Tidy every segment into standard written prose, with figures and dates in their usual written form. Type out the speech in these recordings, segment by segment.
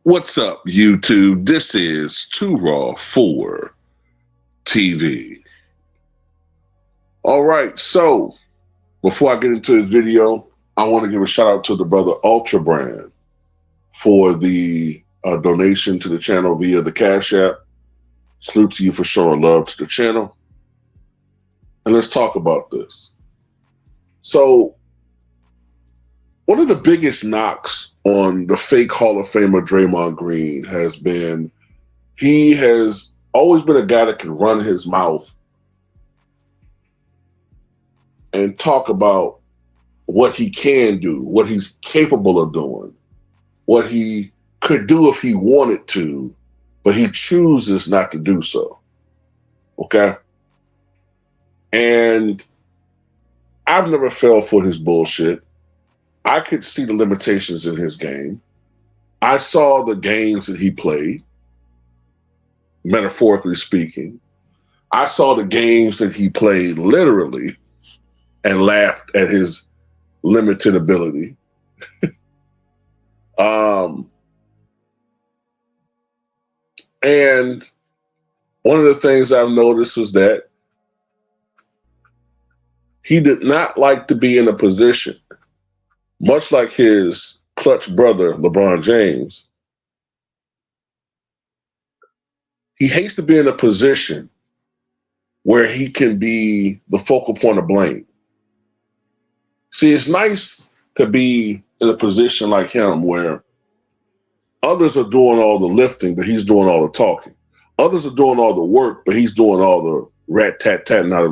What's up, YouTube? This is Too Raw for TV. All right, so before I get into this video, I want to give a shout out to the brother Ultra Brand for the donation to the channel via the Cash App. Salute to you for showing love to the channel. And let's talk about this. So, one of the biggest knocks on the fake Hall of Famer Draymond Green has been he has always been a guy that can run his mouth and talk about what he can do, what he's capable of doing, what he could do if he wanted to, but he chooses not to do so. Okay? And I've never fell for his bullshit. I could see the limitations in his game. I saw the games that he played, metaphorically speaking. I saw the games that he played literally and laughed at his limited ability. And one of the things I've noticed was that he did not like to be in a position, much like his clutch brother, LeBron James. He hates to be in a position where he can be the focal point of blame. See, it's nice to be in a position like him where others are doing all the lifting, but he's doing all the talking. Others are doing all the work, but he's doing all the rat-tat-tatting out of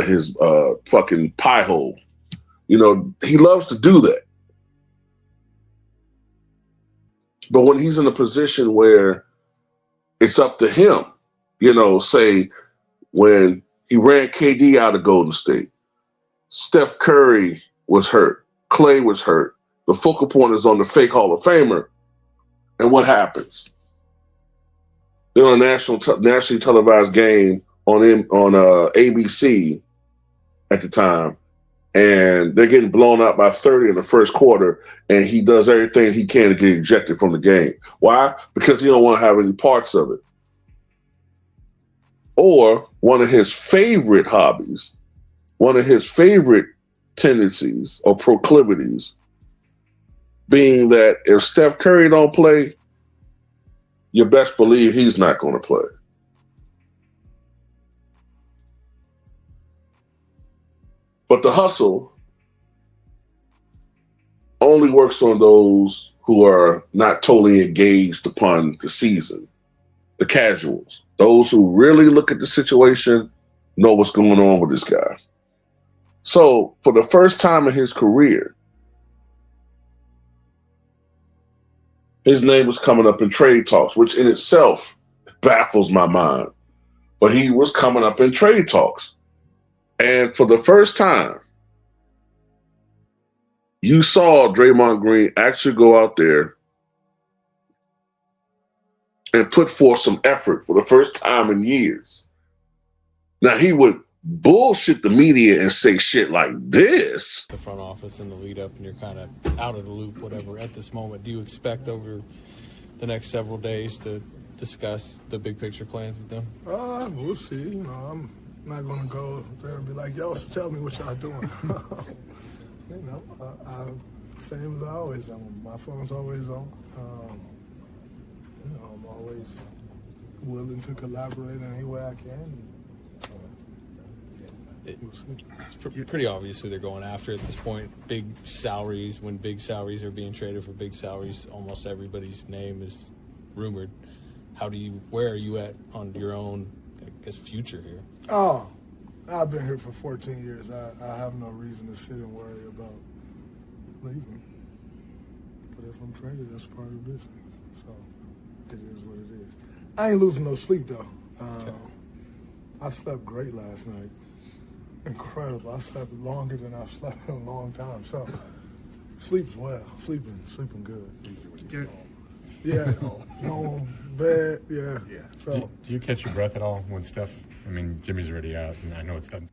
his fucking pie hole. You know, he loves to do that. But when he's in a position where it's up to him, you know, say when he ran KD out of Golden State, Steph Curry was hurt, Clay was hurt, the focal point is on the fake Hall of Famer, and what happens? They're on a nationally televised game on ABC at the time, and they're getting blown out by 30 in the first quarter, and he does everything he can to get ejected from the game. Why? Because he don't want to have any parts of it. Or one of his favorite hobbies, one of his favorite tendencies or proclivities being that if Steph Curry don't play, you best believe he's not going to play. But the hustle only works on those who are not totally engaged upon the season, the casuals, those who really look at the situation, know what's going on with this guy. So for the first time in his career, his name was coming up in trade talks, which in itself baffles my mind. But he was coming up in trade talks. And for the first time, you saw Draymond Green actually go out there and put forth some effort for the first time in years. Now, he would bullshit the media and say shit like this. The front office in the lead up, and you're kind of out of the loop, whatever, at this moment. Do you expect over the next several days to discuss the big picture plans with them? We'll see. You know, I'm not going to go there and be like, yo, so tell me what y'all doing. You know, same as I always am. My phone's always on. You know, I'm always willing to collaborate in any way I can. It's pretty obvious who they're going after at this point. Big salaries. When big salaries are being traded for big salaries, almost everybody's name is rumored. Where are you at on your own, I guess, future here? Oh, I've been here for 14 years. I have no reason to sit and worry about leaving. But if I'm traded, that's part of the business. So it is what it is. I ain't losing no sleep, though. Okay. I slept great last night. Incredible. I slept longer than I've slept in a long time. So sleep's well. Sleeping good. Yeah. Home, bed, yeah. So do you catch your breath at all when Steph, I mean, Jimmy's already out, and I know it's done.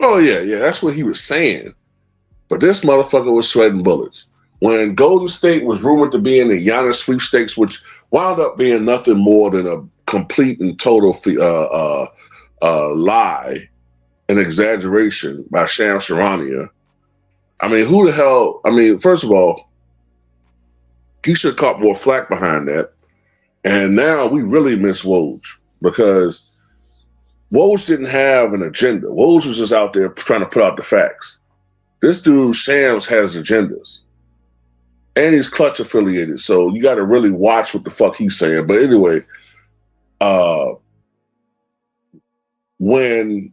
Oh, yeah. That's what he was saying. But this motherfucker was sweating bullets. When Golden State was rumored to be in the Giannis sweepstakes, which wound up being nothing more than a complete and total lie, an exaggeration by Shams Charania. I mean, who the hell? I mean, first of all, he should have caught more flack behind that. And now we really miss Woj because Woj didn't have an agenda. Woj was just out there trying to put out the facts. This dude, Shams, has agendas. And he's Clutch affiliated, so you got to really watch what the fuck he's saying. But anyway, when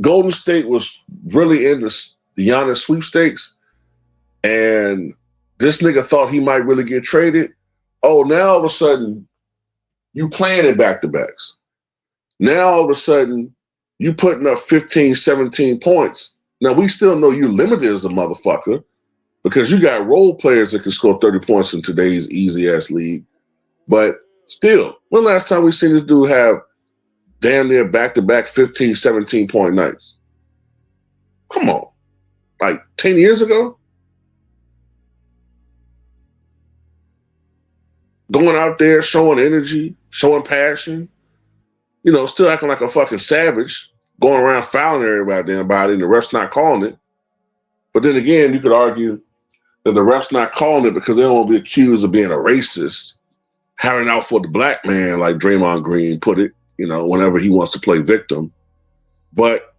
Golden State was really in the Giannis sweepstakes, and this nigga thought he might really get traded, oh, now all of a sudden, you playing in back-to-backs. Now all of a sudden, you putting up 15, 17 points. Now, we still know you limited as a motherfucker, because you got role players that can score 30 points in today's easy-ass league. But still, when last time we seen this dude have damn near back-to-back 15, 17-point nights? Come on. Like 10 years ago? Going out there, showing energy, showing passion, still acting like a fucking savage, going around fouling everybody and the refs not calling it. But then again, you could argue that the refs not calling it because they don't want to be accused of being a racist, hiring out for the black man, like Draymond Green put it, whenever he wants to play victim. But,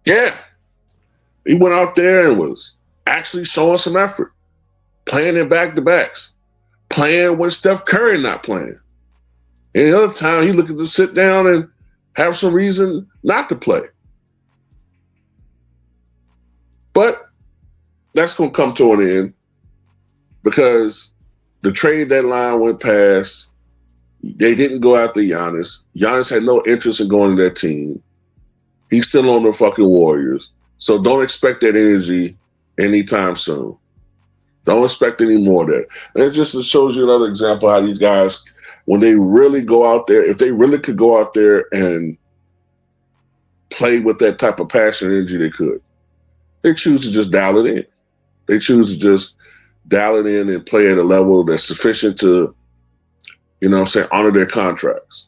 yeah, he went out there and was actually showing some effort, playing in back-to-backs, playing when Steph Curry not playing. And the other time, he looking to sit down and have some reason not to play. But that's going to come to an end because the trade deadline went past. They didn't go after Giannis. Giannis had no interest in going to that team. He's still on the fucking Warriors. So don't expect that energy anytime soon. Don't expect any more of that. And it just shows you another example how these guys, when they really go out there, if they really could go out there and play with that type of passion and energy, they could. They choose to just dial it in. They choose to just dial it in and play at a level that's sufficient to, honor their contracts.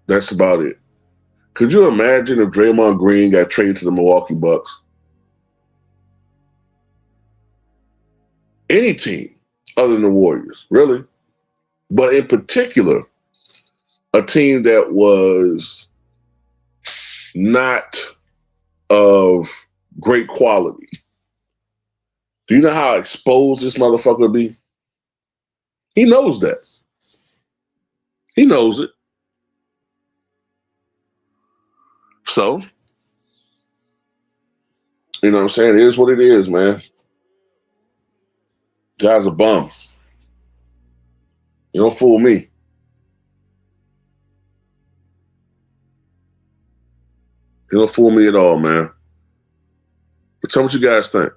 That's about it. Could you imagine if Draymond Green got traded to the Milwaukee Bucks? Any team other than the Warriors, really. But in particular, a team that was not of great quality. Do you know how exposed this motherfucker would be? He knows that. He knows it. So, you know what I'm saying? It is what it is, man. Guy's a bum. You don't fool me. You don't fool me at all, man. But tell me what you guys think.